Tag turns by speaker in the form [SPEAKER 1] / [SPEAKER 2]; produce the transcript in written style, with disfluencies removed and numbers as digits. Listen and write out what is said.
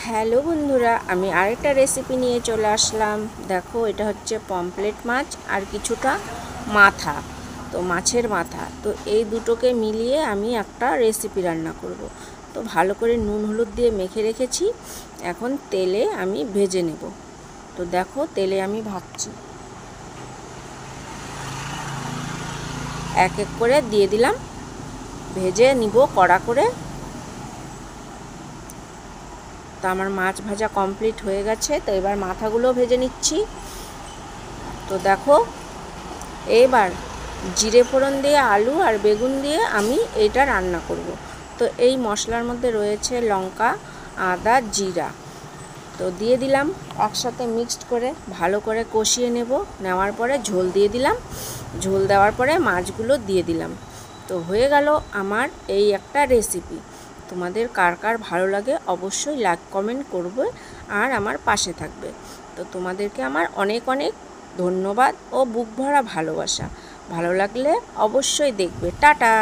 [SPEAKER 1] Hello বন্ধুরা, আমি আরেকটা রেসিপি নিয়ে চলে আসলাম। দেখো, এটা হচ্ছে পমফ্রেট মাছ আর কিছুটা মাথা, তো মাছের মাথা। তো এই দুটোকে মিলিয়ে আমি একটা রেসিপি রান্না করব। তো ভালো করে নুন হলুদ দিয়ে মেখে রেখেছি, এখন তেলে আমি ভেজে নেব। তো দেখো, তেলে আমি ভাজছি, এক এক করে দিয়ে দিলাম, ভেজে নিব কড়া করে। তো আমার মাছ ভাজা কমপ্লিট হয়ে গেছে। তো এবার মাথাগুলো ভেজে নিচ্ছি। তো দেখো, এবার জিরে ফোড়ন দিয়ে আলু আর বেগুন দিয়ে আমি এটা রান্না করব। তো এই মশলার মধ্যে রয়েছে লঙ্কা, আদা, জিরা। তো দিয়ে দিলাম, একসাথে মিক্সড করে ভালো করে কষিয়ে নেওয়ার পরে ঝোল দিয়ে দিলাম। ঝোল দেওয়ার পরে মাছগুলো দিয়ে দিলাম। তো হয়ে গেল আমার এই একটা রেসিপি। তোমাদের কার কার ভালো লাগে অবশ্যই লাইক কমেন্ট করবে আর আমার পাশে থাকবে। তো তোমাদেরকে আমার অনেক অনেক ধন্যবাদ ও বুক ভরা ভালোবাসা। ভালো লাগলে অবশ্যই দেখবে। টাটা।